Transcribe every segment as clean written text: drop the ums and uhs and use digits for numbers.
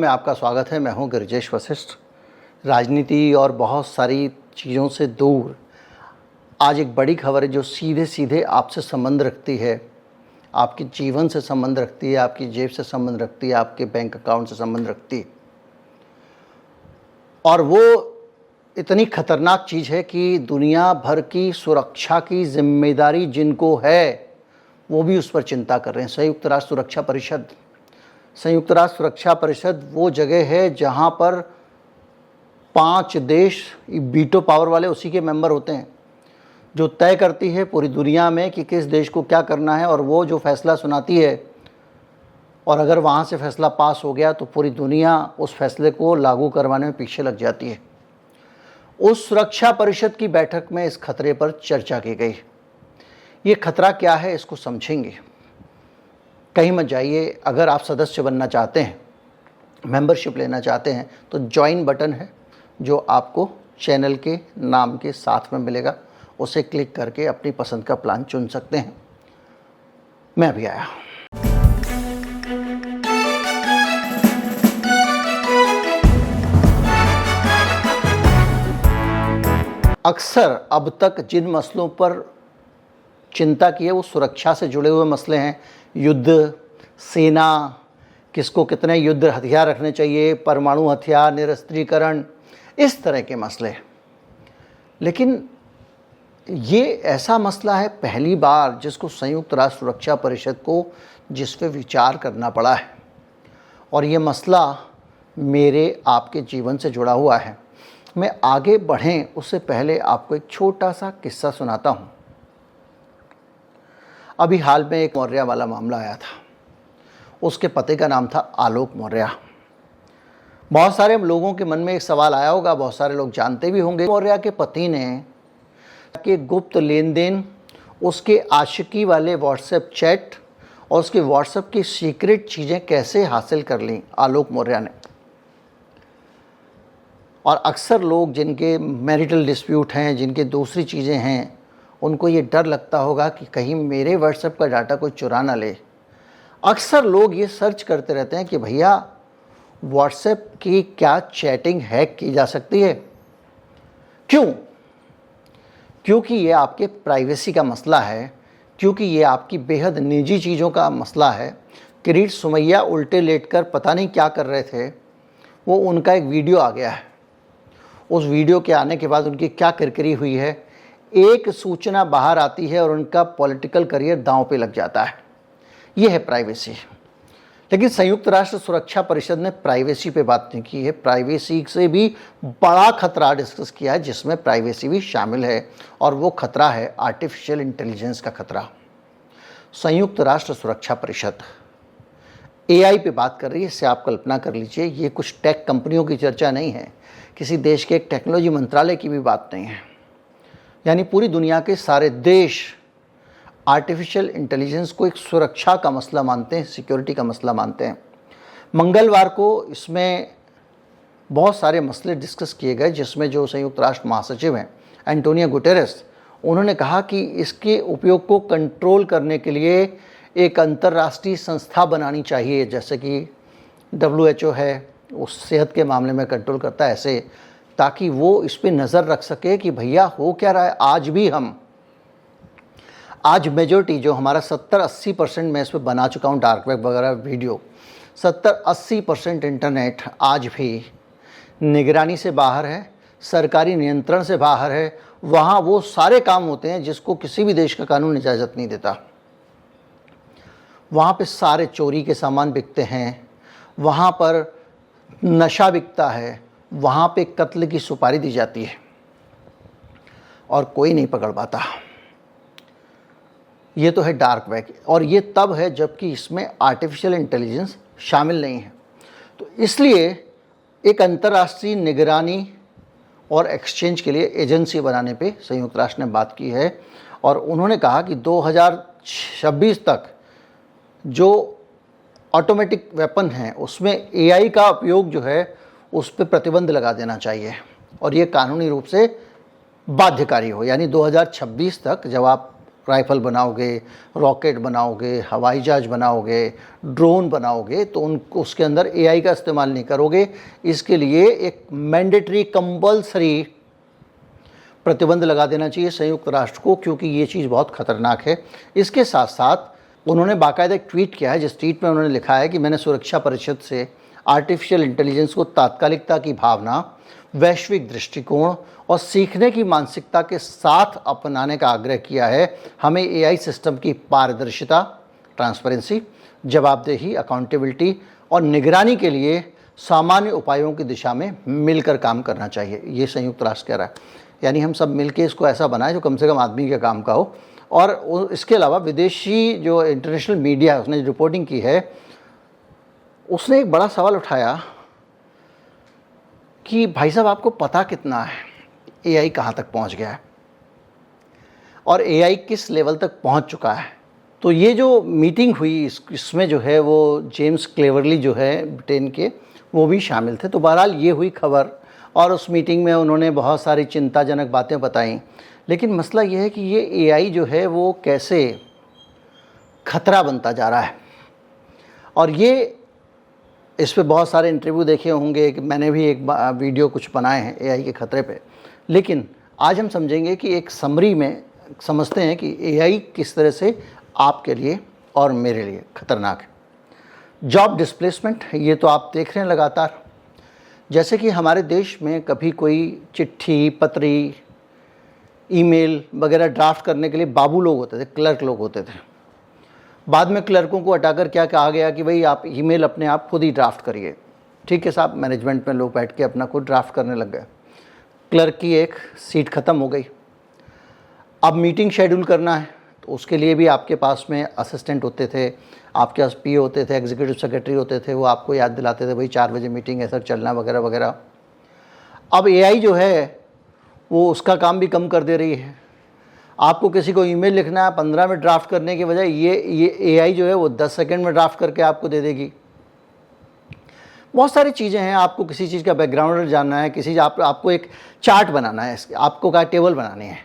में आपका स्वागत है। मैं हूं गिरिजेश वशिष्ठ। राजनीति और बहुत सारी चीज़ों से दूर आज एक बड़ी खबर है जो सीधे सीधे आपसे संबंध रखती है, आपके जीवन से संबंध रखती है, आपकी जेब से संबंध रखती है, आपके बैंक अकाउंट से संबंध रखती है। और वो इतनी खतरनाक चीज़ है कि दुनिया भर की सुरक्षा की जिम्मेदारी जिनको है वो भी उस पर चिंता कर रहे हैं। संयुक्त राष्ट्र सुरक्षा परिषद वो जगह है जहाँ पर 5 देश वीटो पावर वाले उसी के मेंबर होते हैं, जो तय करती है पूरी दुनिया में कि किस देश को क्या करना है, और वो जो फैसला सुनाती है और अगर वहाँ से फैसला पास हो गया तो पूरी दुनिया उस फैसले को लागू करवाने में पीछे लग जाती है। उस सुरक्षा परिषद की बैठक में इस खतरे पर चर्चा की गई। ये खतरा क्या है इसको समझेंगे। कहीं मत जाइए। अगर आप सदस्य बनना चाहते हैं, मेंबरशिप लेना चाहते हैं, तो ज्वाइन बटन है जो आपको चैनल के नाम के साथ में मिलेगा, उसे क्लिक करके अपनी पसंद का प्लान चुन सकते हैं। मैं अभी आया। अक्सर अब तक जिन मसलों पर चिंता की है वो सुरक्षा से जुड़े हुए मसले हैं। युद्ध, सेना, किसको कितने युद्ध हथियार रखने चाहिए, परमाणु हथियार, निरस्त्रीकरण, इस तरह के मसले। लेकिन ये ऐसा मसला है पहली बार जिसको संयुक्त राष्ट्र सुरक्षा परिषद को जिस पे विचार करना पड़ा है, और ये मसला मेरे आपके जीवन से जुड़ा हुआ है। मैं आगे बढ़ें उससे पहले आपको एक छोटा सा किस्सा सुनाता हूँ। अभी हाल में एक मौर्य वाला मामला आया था। उसके पति का नाम था आलोक मौर्य। बहुत सारे लोगों के मन में एक सवाल आया होगा, बहुत सारे लोग जानते भी होंगे, मौर्य के पति ने के गुप्त लेन देन, उसके आशिकी वाले व्हाट्सएप चैट और उसके व्हाट्सएप की सीक्रेट चीज़ें कैसे हासिल कर लीं आलोक मौर्य ने। और अक्सर लोग जिनके मैरिटल डिस्प्यूट हैं, जिनके दूसरी चीज़ें हैं, उनको ये डर लगता होगा कि कहीं मेरे व्हाट्सएप का डाटा कोई चुरा ना ले। अक्सर लोग ये सर्च करते रहते हैं कि भैया व्हाट्सएप की क्या चैटिंग हैक की जा सकती है। क्यों? क्योंकि ये आपके प्राइवेसी का मसला है, क्योंकि ये आपकी बेहद निजी चीज़ों का मसला है। किरीट सुमैया उल्टे लेटकर पता नहीं क्या कर रहे थे, वो उनका एक वीडियो आ गया है। उस वीडियो के आने के बाद उनकी क्या किरकिरी हुई है, एक सूचना बाहर आती है और उनका पॉलिटिकल करियर दांव पे लग जाता है। ये है प्राइवेसी। लेकिन संयुक्त राष्ट्र सुरक्षा परिषद ने प्राइवेसी पे बात नहीं की है। प्राइवेसी से भी बड़ा खतरा डिस्कस किया है जिसमें प्राइवेसी भी शामिल है, और वो खतरा है आर्टिफिशियल इंटेलिजेंस का खतरा। संयुक्त राष्ट्र सुरक्षा परिषद AI पे बात कर रही है। इससे आप कल्पना कर लीजिए, ये कुछ टेक कंपनियों की चर्चा नहीं है, किसी देश के एक टेक्नोलॉजी मंत्रालय की भी बात नहीं है। यानी पूरी दुनिया के सारे देश आर्टिफिशियल इंटेलिजेंस को एक सुरक्षा का मसला मानते हैं, सिक्योरिटी का मसला मानते हैं। मंगलवार को इसमें बहुत सारे मसले डिस्कस किए गए, जिसमें जो संयुक्त राष्ट्र महासचिव हैं एंटोनियो गुटेरेस, उन्होंने कहा कि इसके उपयोग को कंट्रोल करने के लिए एक अंतर्राष्ट्रीय संस्था बनानी चाहिए, जैसे कि WHO है, उस सेहत के मामले में कंट्रोल करता है, ऐसे, ताकि वो इस पे नज़र रख सके कि भैया हो क्या रहा है। आज मेजॉरिटी जो हमारा 70-80% मैं इस पर बना चुका हूँ, डार्क वेब वगैरह वीडियो, 70-80% इंटरनेट आज भी निगरानी से बाहर है, सरकारी नियंत्रण से बाहर है। वहाँ वो सारे काम होते हैं जिसको किसी भी देश का कानून इजाज़त नहीं देता। वहाँ पे सारे चोरी के सामान बिकते हैं, वहाँ पर नशा बिकता है, वहाँ पे कत्ल की सुपारी दी जाती है और कोई नहीं पकड़ पाता। ये तो है डार्क वेब, और ये तब है जबकि इसमें आर्टिफिशियल इंटेलिजेंस शामिल नहीं है। तो इसलिए एक अंतर्राष्ट्रीय निगरानी और एक्सचेंज के लिए एजेंसी बनाने पे संयुक्त राष्ट्र ने बात की है, और उन्होंने कहा कि 2026 तक जो ऑटोमेटिक वेपन है उसमें AI का उपयोग जो है उस पर प्रतिबंध लगा देना चाहिए, और ये कानूनी रूप से बाध्यकारी हो। यानी 2026 तक जब आप राइफ़ल बनाओगे, रॉकेट बनाओगे, हवाई जहाज़ बनाओगे, ड्रोन बनाओगे, तो उनको उसके अंदर एआई का इस्तेमाल नहीं करोगे। इसके लिए एक मैंडेटरी कंपल्सरी प्रतिबंध लगा देना चाहिए संयुक्त राष्ट्र को, क्योंकि ये चीज़ बहुत ख़तरनाक है। इसके साथ साथ उन्होंने बाकायदा एक ट्वीट किया है, जिस ट्वीट में उन्होंने लिखा है कि मैंने सुरक्षा परिषद से आर्टिफिशियल इंटेलिजेंस को तात्कालिकता की भावना, वैश्विक दृष्टिकोण और सीखने की मानसिकता के साथ अपनाने का आग्रह किया है। हमें एआई सिस्टम की पारदर्शिता, ट्रांसपेरेंसी, जवाबदेही, अकाउंटेबिलिटी और निगरानी के लिए सामान्य उपायों की दिशा में मिलकर काम करना चाहिए, ये संयुक्त राष्ट्र कह रहा है। यानी हम सब मिलके इसको ऐसा बनाएं जो कम से कम आदमी के काम का हो। और इसके अलावा विदेशी जो इंटरनेशनल मीडिया है, उसने रिपोर्टिंग की है, उसने एक बड़ा सवाल उठाया कि भाई साहब, आपको पता कितना है एआई कहाँ तक पहुँच गया है और एआई किस लेवल तक पहुँच चुका है। तो ये जो मीटिंग हुई इसमें जो है वो जेम्स क्लेवरली जो है ब्रिटेन के, वो भी शामिल थे। तो बहरहाल ये हुई खबर और उस मीटिंग में उन्होंने बहुत सारी चिंताजनक बातें बताईं। लेकिन मसला ये है कि ये एआई जो है वो कैसे खतरा बनता जा रहा है। और ये इस पे बहुत सारे इंटरव्यू देखे होंगे कि मैंने भी एक वीडियो कुछ बनाए हैं एआई के खतरे पे। लेकिन आज हम समझेंगे कि एक समरी में समझते हैं कि एआई किस तरह से आपके लिए और मेरे लिए खतरनाक है। जॉब डिस्प्लेसमेंट, ये तो आप देख रहे हैं लगातार। जैसे कि हमारे देश में कभी कोई चिट्ठी, पत्री, ईमेल वगैरह ड्राफ्ट करने के लिए बाबू लोग होते थे, क्लर्क लोग होते थे। बाद में क्लर्कों को हटाकर क्या कहा गया कि भाई आप ईमेल अपने आप खुद ही ड्राफ्ट करिए। ठीक है साहब, मैनेजमेंट में लोग बैठ के अपना खुद ड्राफ्ट करने लग गए। क्लर्क की एक सीट ख़त्म हो गई। अब मीटिंग शेड्यूल करना है तो उसके लिए भी आपके पास में असिस्टेंट होते थे, आपके पास पीए होते थे, एग्जीक्यूटिव सेक्रेटरी होते थे, वो आपको याद दिलाते थे भाई 4 बजे मीटिंग है सर, चलना वगैरह वगैरह। अब एआई जो है वो उसका काम भी कम कर दे रही है। आपको किसी को ईमेल लिखना है 15 मिनट ड्राफ्ट करने के बजाय ये एआई जो है वो 10 सेकंड में ड्राफ्ट करके आपको दे देगी। बहुत सारी चीज़ें हैं। आपको किसी चीज़ का बैकग्राउंड जानना है, किसी आपको एक चार्ट बनाना है, आपको का टेबल बनानी है।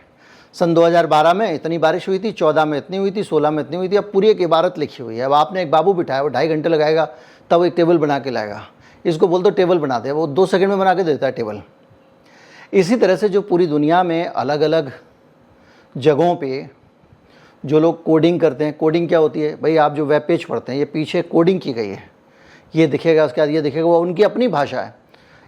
सन 2012 में इतनी बारिश हुई थी, 14 में इतनी हुई थी, 16 में इतनी हुई थी। अब पूरी एक इबारत लिखी हुई है। अब आपने एक बाबू बिठाया, वो 2.5 घंटे लगाएगा तब एक टेबल बना के लाएगा। इसको बोल दो टेबल बना दे, वो 2 सेकंड में बना के देता है टेबल। इसी तरह से जो पूरी दुनिया में अलग अलग जगहों पे जो लोग कोडिंग करते हैं, कोडिंग क्या होती है भाई, आप जो वेब पेज पढ़ते हैं ये पीछे कोडिंग की गई है, ये दिखेगा, उसके बाद ये दिखेगा, वो उनकी अपनी भाषा है।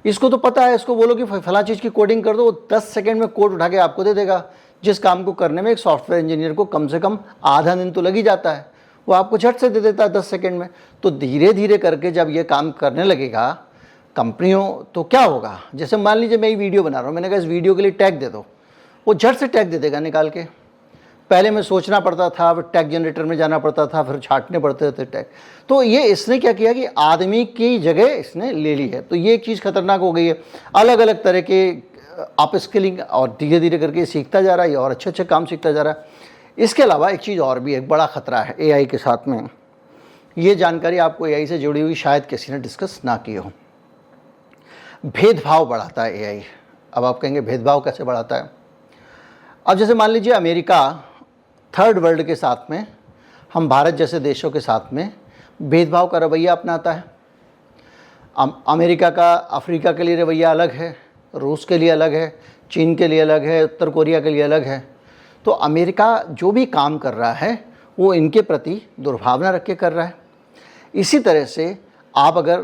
इसको तो पता है, इसको बोलो कि फला चीज़ की कोडिंग कर दो, वो 10 सेकंड में कोड उठा के आपको दे देगा। जिस काम को करने में एक सॉफ्टवेयर इंजीनियर को कम से कम आधा दिन तो लग ही जाता है, वो आपको झट से दे देता है 10 सेकंड में। तो धीरे धीरे करके जब ये काम करने लगेगा कंपनियों, तो क्या होगा, जैसे मान लीजिए मैं ये वीडियो बना रहा हूँ, मैंने कहा इस वीडियो के लिए टैग दे दो, वो झट से टैग दे देगा निकाल के। पहले मैं सोचना पड़ता था, फिर टैग जनरेटर में जाना पड़ता था, फिर छांटने पड़ते थे टैग। तो ये इसने क्या किया कि आदमी की जगह इसने ले ली है। तो ये चीज़ खतरनाक हो गई है। अलग अलग तरह के अप स्किलिंग और धीरे धीरे करके सीखता जा रहा है और अच्छे अच्छे काम सीखता जा रहा है। इसके अलावा एक चीज़ और भी, एक बड़ा ख़तरा है एआई के साथ में। ये जानकारी आपको एआई से जुड़ी हुई शायद किसी ने डिस्कस ना की हो। भेदभाव बढ़ाता है एआई। अब आप कहेंगे भेदभाव कैसे बढ़ाता है? अब जैसे मान लीजिए अमेरिका थर्ड वर्ल्ड के साथ में, हम भारत जैसे देशों के साथ में भेदभाव का रवैया अपनाता है। अमेरिका का अफ्रीका के लिए रवैया अलग है, रूस के लिए अलग है, चीन के लिए अलग है, उत्तर कोरिया के लिए अलग है। तो अमेरिका जो भी काम कर रहा है वो इनके प्रति दुर्भावना रख के कर रहा है। इसी तरह से आप अगर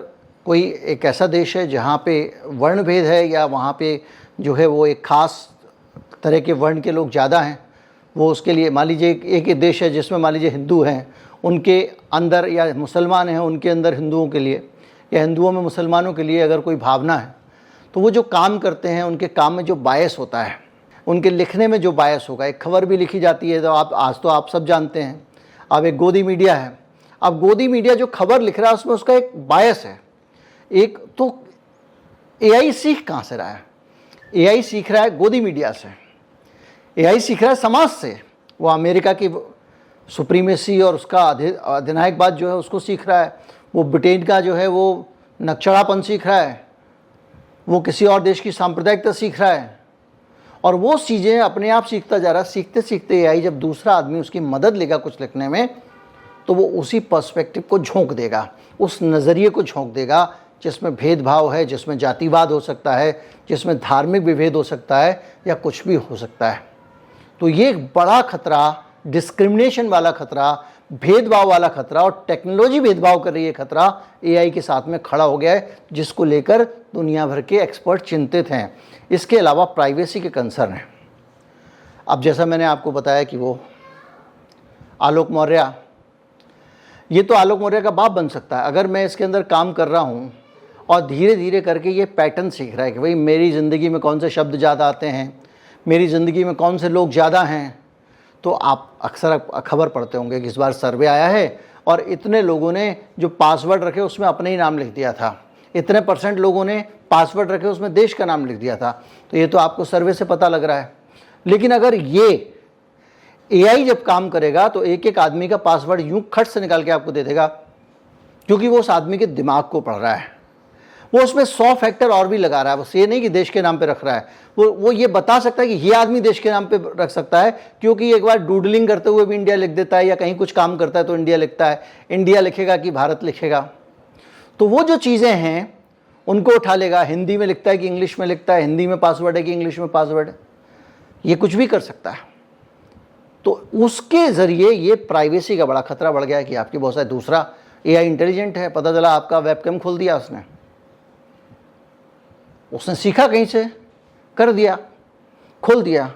कोई एक ऐसा देश है जहाँ पे वर्ण भेद है, या वहाँ पे जो है वो एक ख़ास तरह के वर्ण के लोग ज़्यादा हैं, वो उसके लिए मान लीजिए एक देश है जिसमें मान लीजिए हिंदू हैं, उनके अंदर, या मुसलमान हैं उनके अंदर हिंदुओं के लिए, या हिंदुओं में मुसलमानों के लिए अगर कोई भावना है, तो वो जो काम करते हैं उनके काम में जो बायस होता है, उनके लिखने में जो बायस होगा। एक खबर भी लिखी जाती है, तो आप सब जानते हैं, अब एक गोदी मीडिया है। अब गोदी मीडिया जो खबर लिख रहा है उसमें उसका एक बायस है। एक तो एआई सीख कहाँ से रहा है? एआई सीख रहा है गोदी मीडिया से, एआई सीख रहा है समाज से। वो अमेरिका की सुप्रीमेसी और उसका अधिनायकवाद जो है उसको सीख रहा है। वो ब्रिटेन का जो है वो नक्चड़ापन सीख रहा है। वो किसी और देश की सांप्रदायिकता सीख रहा है। और वो चीज़ें अपने आप सीखता जा रहा है। सीखते सीखते एआई जब दूसरा आदमी उसकी मदद लेगा कुछ लिखने में, तो वो उसी पर्सपेक्टिव को झोंक देगा, उस नज़रिए को झोंक देगा जिसमें भेदभाव है, जिसमें जातिवाद हो सकता है, जिसमें धार्मिक विभेद हो सकता है, या कुछ भी हो सकता है। तो ये एक बड़ा खतरा, डिस्क्रिमिनेशन वाला खतरा, भेदभाव वाला खतरा, और टेक्नोलॉजी भेदभाव कर रही है खतरा एआई के साथ में खड़ा हो गया है, जिसको लेकर दुनिया भर के एक्सपर्ट चिंतित हैं। इसके अलावा प्राइवेसी के कंसर्न हैं। अब जैसा मैंने आपको बताया कि वो आलोक मौर्य, ये तो आलोक मौर्य का बाप बन सकता है अगर मैं इसके अंदर काम कर रहा हूँ और धीरे धीरे करके ये पैटर्न सीख रहा है कि भाई मेरी ज़िंदगी में कौन से शब्द ज़्यादा आते हैं, मेरी ज़िंदगी में कौन से लोग ज़्यादा हैं। तो आप अक्सर खबर पढ़ते होंगे कि इस बार सर्वे आया है और इतने लोगों ने जो पासवर्ड रखे उसमें अपने ही नाम लिख दिया था, इतने % लोगों ने पासवर्ड रखे उसमें देश का नाम लिख दिया था। तो ये तो आपको सर्वे से पता लग रहा है। लेकिन अगर ये एआई जब काम करेगा तो एक एक आदमी का पासवर्ड यूं खट से निकाल के आपको दे देगा, क्योंकि वो उस आदमी के दिमाग को पढ़ रहा है। वो उसमें 100 फैक्टर और भी लगा रहा है। बस ये नहीं कि देश के नाम पे रख रहा है, वो ये बता सकता है कि ये आदमी देश के नाम पे रख सकता है, क्योंकि एक बार डूडलिंग करते हुए भी इंडिया लिख देता है, या कहीं कुछ काम करता है तो इंडिया लिखता है। इंडिया लिखेगा कि भारत लिखेगा। तो वो जो चीज़ें हैं उनको उठा लेगा। हिंदी में लिखता है कि इंग्लिश में लिखता है, हिंदी में पासवर्ड है कि इंग्लिश में पासवर्ड है, ये कुछ भी कर सकता है। तो उसके ज़रिए ये प्राइवेसी का बड़ा खतरा बढ़ गया है कि आपकी बहुत सारे, दूसरा एआई इंटेलिजेंट है, पता चला आपका वेबकैम खोल दिया उसने सीखा कहीं से, कर दिया, खोल दिया।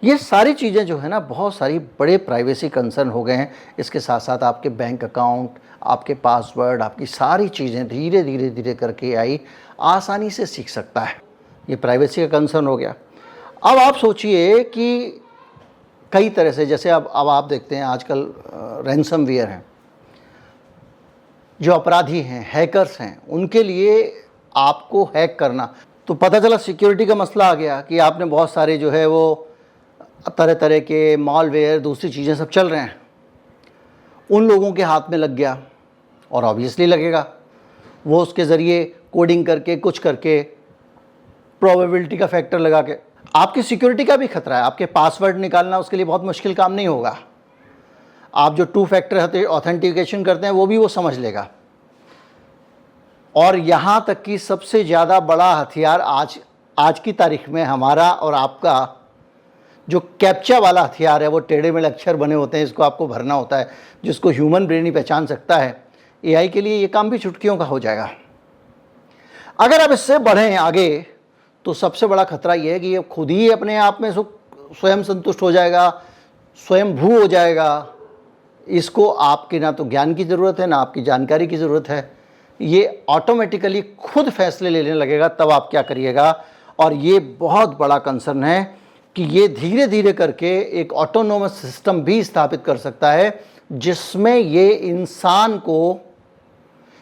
ये सारी चीज़ें जो है ना, बहुत सारी बड़े प्राइवेसी कंसर्न हो गए हैं। इसके साथ साथ आपके बैंक अकाउंट, आपके पासवर्ड, आपकी सारी चीज़ें धीरे धीरे धीरे करके एआई आसानी से सीख सकता है। ये प्राइवेसी का कंसर्न हो गया। अब आप सोचिए कि कई तरह से, जैसे अब आप देखते हैं आजकल रैंसमवेयर हैं, जो अपराधी हैं, हैकर्स हैं, उनके लिए आपको हैक करना, तो पता चला सिक्योरिटी का मसला आ गया कि आपने बहुत सारे जो है वो तरह तरह के मॉलवेयर, दूसरी चीज़ें सब चल रहे हैं, उन लोगों के हाथ में लग गया। और ऑब्वियसली लगेगा, वो उसके ज़रिए कोडिंग करके, कुछ करके, प्रोबेबिलिटी का फैक्टर लगा के आपकी सिक्योरिटी का भी खतरा है। आपके पासवर्ड निकालना उसके लिए बहुत मुश्किल काम नहीं होगा। आप जो 2 फैक्टर ऑथेंटिकेशन करते हैं वो भी वो समझ लेगा। और यहाँ तक कि सबसे ज़्यादा बड़ा हथियार आज की तारीख में हमारा और आपका जो कैप्चा वाला हथियार है, वो टेढ़े मेढ़े अक्षर बने होते हैं, इसको आपको भरना होता है, जिसको ह्यूमन ब्रेन ही पहचान सकता है। एआई के लिए ये काम भी चुटकियों का हो जाएगा। अगर आप इससे बढ़ें आगे, तो सबसे बड़ा खतरा ये है कि ये खुद ही अपने आप में स्वयं संतुष्ट हो जाएगा, स्वयं भू हो जाएगा। इसको आपके ना तो ज्ञान की ज़रूरत है, ना आपकी जानकारी की ज़रूरत है। ये ऑटोमेटिकली खुद फैसले लेने लगेगा, तब आप क्या करिएगा। और ये बहुत बड़ा कंसर्न है कि ये धीरे धीरे करके एक ऑटोनोमस सिस्टम भी स्थापित कर सकता है, जिसमें ये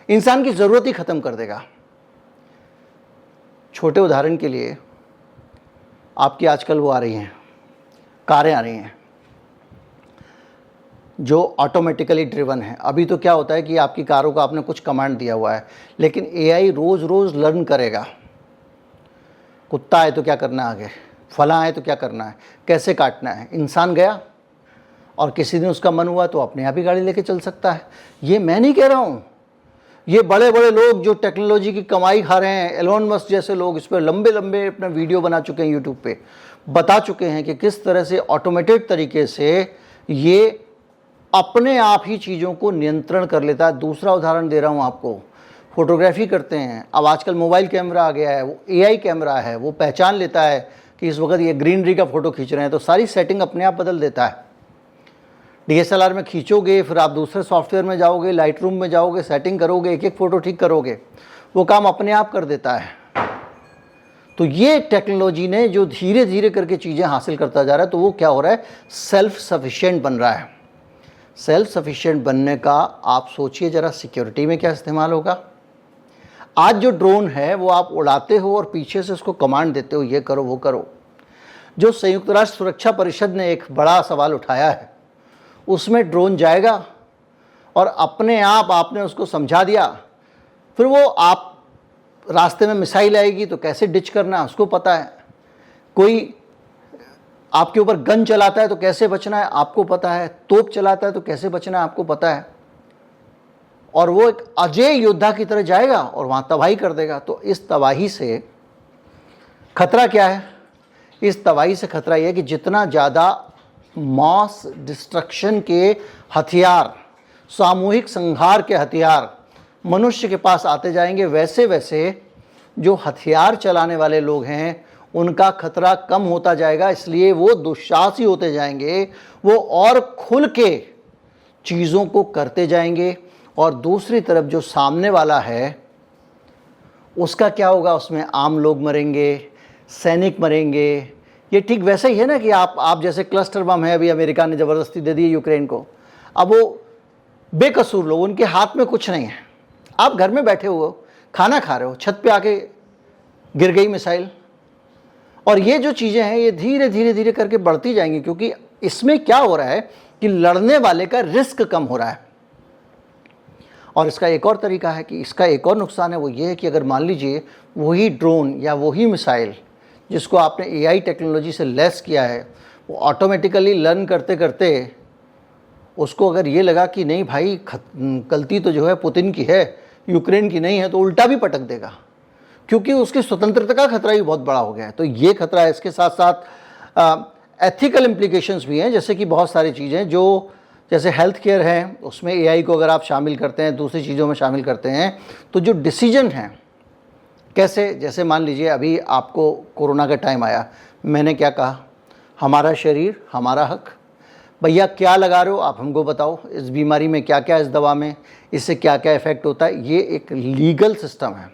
इंसान की ज़रूरत ही ख़त्म कर देगा। छोटे उदाहरण के लिए, आपकी आजकल वो आ रही हैं, कारें आ रही हैं जो ऑटोमेटिकली ड्रिवन है। अभी तो क्या होता है कि आपकी कारों को आपने कुछ कमांड दिया हुआ है, लेकिन एआई रोज़ रोज़ लर्न करेगा। कुत्ता है तो क्या करना है आगे, फला है तो क्या करना है, कैसे काटना है। इंसान गया और किसी दिन उसका मन हुआ तो अपने आप ही गाड़ी लेके चल सकता है। ये मैं नहीं कह रहा हूँ, ये बड़े बड़े लोग जो टेक्नोलॉजी की कमाई खा रहे हैं, एलोन मस्क जैसे लोग, इस पर लंबे लंबे अपना वीडियो बना चुके हैं, यूट्यूब पे बता चुके हैं कि किस तरह से ऑटोमेटेड तरीके से ये अपने आप ही चीज़ों को नियंत्रण कर लेता है। दूसरा उदाहरण दे रहा हूँ आपको, फोटोग्राफी करते हैं, अब आजकल मोबाइल कैमरा आ गया है, वो एआई कैमरा है, वो पहचान लेता है कि इस वक्त ये ग्रीनरी का फ़ोटो खींच रहे हैं, तो सारी सेटिंग अपने आप बदल देता है। डीएसएलआर में खींचोगे, फिर आप दूसरे सॉफ्टवेयर में जाओगे, लाइट रूम में जाओगे, सेटिंग करोगे, एक एक फ़ोटो ठीक करोगे, वो काम अपने आप कर देता है। तो ये टेक्नोलॉजी ने जो धीरे धीरे करके चीज़ें हासिल करता जा रहा है, तो वो क्या हो रहा है, सेल्फ सफिशिएंट बन रहा है। सेल्फ सफिशिएंट बनने का आप सोचिए ज़रा, सिक्योरिटी में क्या इस्तेमाल होगा। आज जो ड्रोन है वो आप उड़ाते हो और पीछे से उसको कमांड देते हो, ये करो वो करो। जो संयुक्त राष्ट्र सुरक्षा परिषद ने एक बड़ा सवाल उठाया है, उसमें ड्रोन जाएगा और अपने आप आपने उसको समझा दिया, फिर वो आप रास्ते में मिसाइल आएगी तो कैसे डिच करना है उसको पता है, कोई आपके ऊपर गन चलाता है तो कैसे बचना है आपको पता है, तोप चलाता है तो कैसे बचना है आपको पता है, और वो एक अजय योद्धा की तरह जाएगा और वहां तबाही कर देगा। तो इस तबाही से खतरा क्या है? इस तबाही से खतरा यह है कि जितना ज़्यादा मास डिस्ट्रक्शन के हथियार, सामूहिक संहार के हथियार मनुष्य के पास आते जाएंगे, वैसे वैसे जो हथियार चलाने वाले लोग हैं उनका खतरा कम होता जाएगा। इसलिए वो दुस्साहसी होते जाएंगे, वो और खुल के चीज़ों को करते जाएंगे। और दूसरी तरफ जो सामने वाला है उसका क्या होगा? उसमें आम लोग मरेंगे, सैनिक मरेंगे। ये ठीक वैसे ही है ना कि आप जैसे क्लस्टर बम है, अभी अमेरिका ने ज़बरदस्ती दे दी यूक्रेन को। अब वो बेकसूर लोग, उनके हाथ में कुछ नहीं है। आप घर में बैठे हुए हो, खाना खा रहे हो, छत पे आके गिर गई मिसाइल। और ये जो चीज़ें हैं ये धीरे धीरे धीरे करके बढ़ती जाएंगी, क्योंकि इसमें क्या हो रहा है कि लड़ने वाले का रिस्क कम हो रहा है। और इसका एक और तरीका है कि इसका एक और नुकसान है, वो ये है कि अगर मान लीजिए वही ड्रोन या वही मिसाइल जिसको आपने एआई टेक्नोलॉजी से लेस किया है, वो ऑटोमेटिकली लर्न करते करते उसको अगर ये लगा कि नहीं भाई गलती तो जो है पुतिन की है, यूक्रेन की नहीं है, तो उल्टा भी पटक देगा, क्योंकि उसकी स्वतंत्रता का खतरा भी बहुत बड़ा हो गया है। तो ये खतरा है। इसके साथ साथ एथिकल इम्प्लीकेशंस भी हैं, जैसे कि बहुत सारी चीज़ें जो जैसे हेल्थ केयर है, उसमें एआई को अगर आप शामिल करते हैं, दूसरी चीज़ों में शामिल करते हैं, तो जो डिसीजन हैं कैसे, जैसे मान लीजिए अभी आपको कोरोना का टाइम आया, मैंने क्या कहा, हमारा शरीर हमारा हक। भैया क्या लगा रहे हो आप हमको बताओ, इस बीमारी में क्या क्या, इस दवा में इससे क्या क्या इफ़ेक्ट होता है। ये एक लीगल सिस्टम है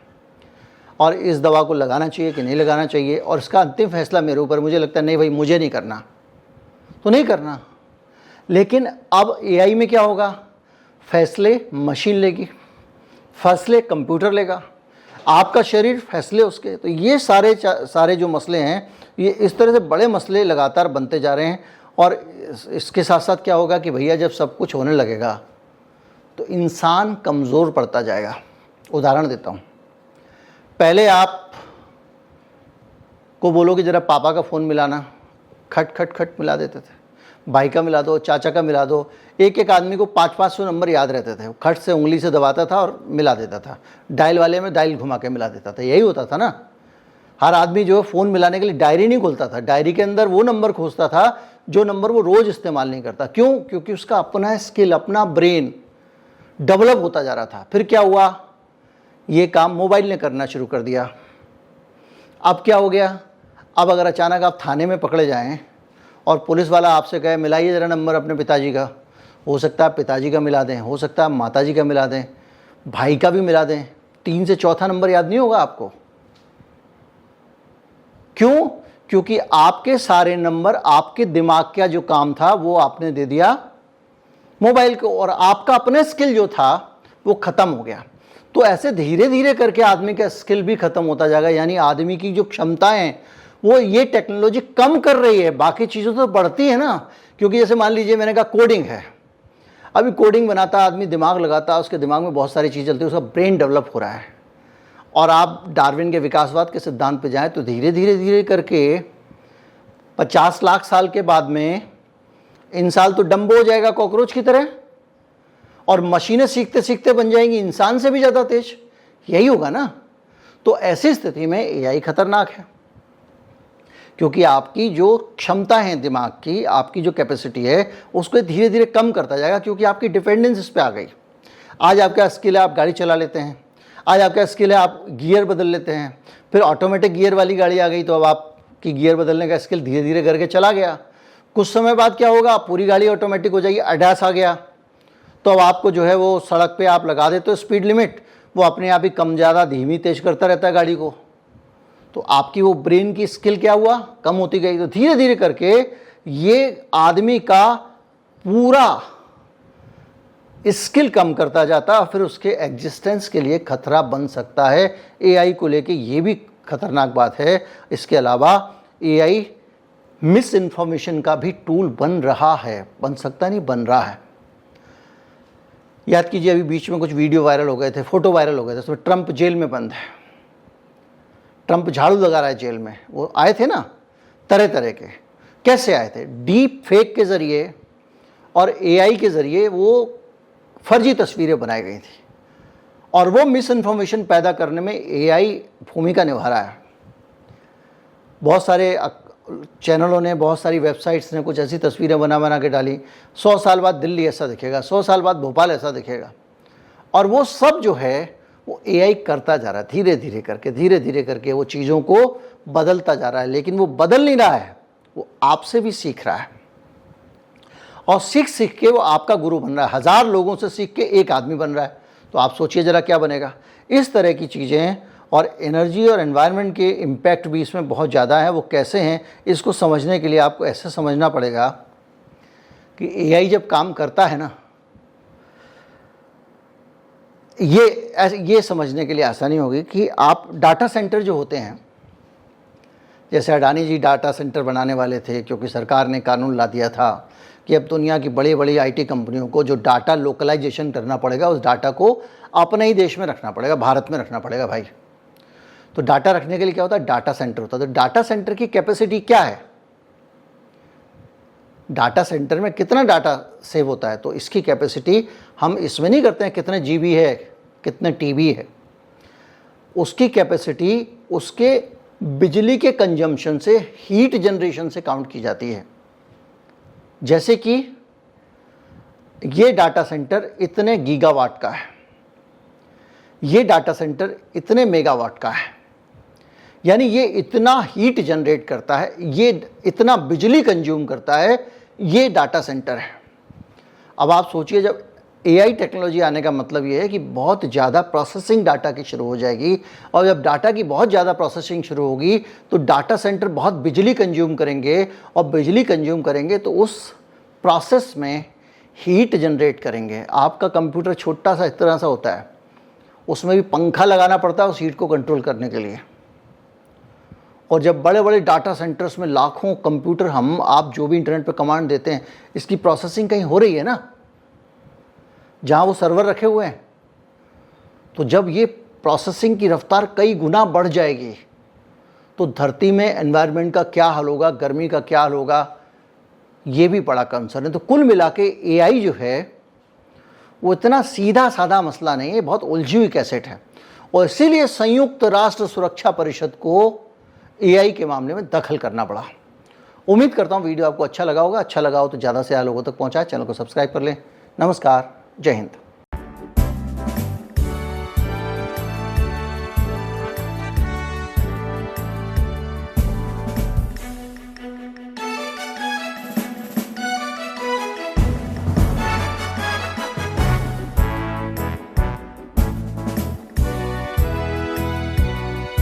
और इस दवा को लगाना चाहिए कि नहीं लगाना चाहिए, और इसका अंतिम फैसला मेरे ऊपर। मुझे लगता है नहीं भाई मुझे नहीं करना तो नहीं करना। लेकिन अब एआई में क्या होगा? फैसले मशीन लेगी, फैसले कंप्यूटर लेगा, आपका शरीर फैसले उसके। तो ये सारे जो मसले हैं, ये इस तरह से बड़े मसले लगातार बनते जा रहे हैं। और इसके साथ साथ क्या होगा कि भैया जब सब कुछ होने लगेगा तो इंसान कमज़ोर पड़ता जाएगा। उदाहरण देता हूँ, पहले आप को बोलो कि ज़रा पापा का फ़ोन मिलाना, खट खट खट मिला देते थे, भाई का मिला दो, चाचा का मिला दो। एक एक आदमी को 500-500 नंबर याद रहते थे, खट से उंगली से दबाता था और मिला देता था। डायल वाले में डायल घुमा के मिला देता था। यही होता था ना। हर आदमी जो है फ़ोन मिलाने के लिए डायरी नहीं खोलता था, डायरी के अंदर वो नंबर खोजता था जो नंबर वो रोज़ इस्तेमाल नहीं करता। क्यों? क्योंकि उसका अपना स्किल, अपना ब्रेन डेवलप होता जा रहा था। फिर क्या हुआ? ये काम मोबाइल ने करना शुरू कर दिया। अब क्या हो गया? अब अगर अचानक आप थाने में पकड़े जाएं और पुलिस वाला आपसे कहे मिलाइए ज़रा नंबर अपने पिताजी का, हो सकता है पिताजी का मिला दें, हो सकता है माताजी का मिला दें, भाई का भी मिला दें, 3 से चौथा नंबर याद नहीं होगा आपको। क्यों? क्योंकि आपके सारे नंबर, आपके दिमाग का जो काम था वो आपने दे दिया मोबाइल को, और आपका अपना स्किल जो था वो ख़त्म हो गया। तो ऐसे धीरे धीरे करके आदमी का स्किल भी ख़त्म होता जाएगा। यानी आदमी की जो क्षमताएं वो ये टेक्नोलॉजी कम कर रही है, बाकी चीज़ों तो बढ़ती है ना। क्योंकि जैसे मान लीजिए मैंने कहा कोडिंग है, अभी कोडिंग बनाता आदमी, दिमाग लगाता, उसके दिमाग में बहुत सारी चीज़ चलती है, उसका ब्रेन डेवलप हो रहा है। और आप डार्विन के विकासवाद के सिद्धांत पे जाएं तो धीरे धीरे धीरे करके 50 लाख साल के बाद में इंसान तो डम्बो हो जाएगा कॉकरोच की तरह, और मशीनें सीखते सीखते बन जाएंगी इंसान से भी ज़्यादा तेज। यही होगा ना। तो ऐसी स्थिति में एआई खतरनाक है, क्योंकि आपकी जो क्षमता है दिमाग की, आपकी जो कैपेसिटी है, उसको धीरे धीरे कम करता जाएगा, क्योंकि आपकी डिपेंडेंस इस पर आ गई। आज आपका स्किल है आप गाड़ी चला लेते हैं, आज आपका स्किल है आप गियर बदल लेते हैं, फिर ऑटोमेटिक गियर वाली गाड़ी आ गई तो अब आपकी गियर बदलने का स्किल धीरे धीरे करके चला गया। कुछ समय बाद क्या होगा? पूरी गाड़ी ऑटोमेटिक हो जाएगी, ADAS आ गया। तो अब आपको जो है वो सड़क पे आप लगा देते हो स्पीड लिमिट, वो अपने आप ही कम ज़्यादा धीमी तेज करता रहता है गाड़ी को। तो आपकी वो ब्रेन की स्किल क्या हुआ? कम होती गई। तो धीरे धीरे करके ये आदमी का पूरा स्किल कम करता जाता है, फिर उसके एग्जिस्टेंस के लिए खतरा बन सकता है। एआई को लेके ये भी खतरनाक बात है। इसके अलावा एआई मिस इन्फॉर्मेशन का भी टूल बन रहा है, बन सकता नहीं, बन रहा है। याद कीजिए अभी बीच में कुछ वीडियो वायरल हो गए थे, फोटो वायरल हो गए थे, उसमें ट्रंप जेल में बंद है, ट्रंप झाड़ू लगा रहा है जेल में। वो आए थे ना तरह तरह के, कैसे आए थे? डीप फेक के ज़रिए और एआई के ज़रिए वो फर्जी तस्वीरें बनाई गई थी और वो मिस इन्फॉर्मेशन पैदा करने में एआई भूमिका निभा रहा है। बहुत सारे चैनलों ने, बहुत सारी वेबसाइट्स ने कुछ ऐसी तस्वीरें बना के डाली, 100 साल बाद दिल्ली ऐसा दिखेगा, 100 साल बाद भोपाल ऐसा दिखेगा, और वो सब जो है वो एआई करता जा रहा है, धीरे धीरे करके वो चीज़ों को बदलता जा रहा है। लेकिन वो बदल नहीं रहा है, वो आपसे भी सीख रहा है और सीख के वो आपका गुरु बन रहा है। 1000 लोगों से सीख के एक आदमी बन रहा है, तो आप सोचिए ज़रा क्या बनेगा। इस तरह की चीज़ें और एनर्जी और एनवायरनमेंट के इम्पैक्ट भी इसमें बहुत ज़्यादा है। वो कैसे हैं, इसको समझने के लिए आपको ऐसे समझना पड़ेगा कि एआई जब काम करता है ना, ये समझने के लिए आसानी होगी कि आप डाटा सेंटर जो होते हैं, जैसे अडानी जी डाटा सेंटर बनाने वाले थे क्योंकि सरकार ने कानून ला दिया था कि अब दुनिया की बड़ी बड़ी आईटी कंपनियों को जो डाटा लोकलाइजेशन करना पड़ेगा, उस डाटा को अपने ही देश में रखना पड़ेगा, भारत में रखना पड़ेगा भाई। तो डाटा रखने के लिए क्या होता है? डाटा सेंटर होता है। तो डाटा सेंटर की कैपेसिटी क्या है? डाटा सेंटर में कितना डाटा सेव होता है? तो इसकी कैपेसिटी हम इसमें नहीं करते हैं कितने जीबी है, कितने टीबी है। उसकी कैपेसिटी उसके बिजली के कंजम्पशन से, हीट जनरेशन से काउंट की जाती है। जैसे कि ये डाटा सेंटर इतने गीगावाट का है, ये डाटा सेंटर इतने मेगावाट का है, यानी ये इतना हीट जनरेट करता है, ये इतना बिजली कंज्यूम करता है, ये डाटा सेंटर है। अब आप सोचिए, जब एआई टेक्नोलॉजी आने का मतलब ये है कि बहुत ज़्यादा प्रोसेसिंग डाटा की शुरू हो जाएगी, और जब डाटा की बहुत ज़्यादा प्रोसेसिंग शुरू होगी तो डाटा सेंटर बहुत बिजली कंज्यूम करेंगे, और बिजली कंज्यूम करेंगे तो उस प्रोसेस में हीट जनरेट करेंगे। आपका कंप्यूटर छोटा सा इस तरह सा होता है, उसमें भी पंखा लगाना पड़ता है उस हीट को कंट्रोल करने के लिए। और जब बड़े बड़े डाटा सेंटर्स में लाखों कंप्यूटर, हम आप जो भी इंटरनेट पर कमांड देते हैं, इसकी प्रोसेसिंग कहीं हो रही है ना, जहाँ वो सर्वर रखे हुए हैं। तो जब ये प्रोसेसिंग की रफ्तार कई गुना बढ़ जाएगी तो धरती में एनवायरनमेंट का क्या हाल होगा, गर्मी का क्या हाल होगा, ये भी बड़ा कंसर्न है। तो कुल मिला के एआई जो है वो इतना सीधा साधा मसला नहीं है, बहुत उलझी हुई कैसेट है। और इसीलिए संयुक्त राष्ट्र सुरक्षा परिषद को एआई के मामले में दखल करना पड़ा। उम्मीद करता हूँ वीडियो आपको अच्छा लगा होगा। अच्छा लगा हो तो ज़्यादा से ज़्यादा लोगों तक पहुँचाए, चैनल को सब्सक्राइब कर लें। नमस्कार, जय हिंद।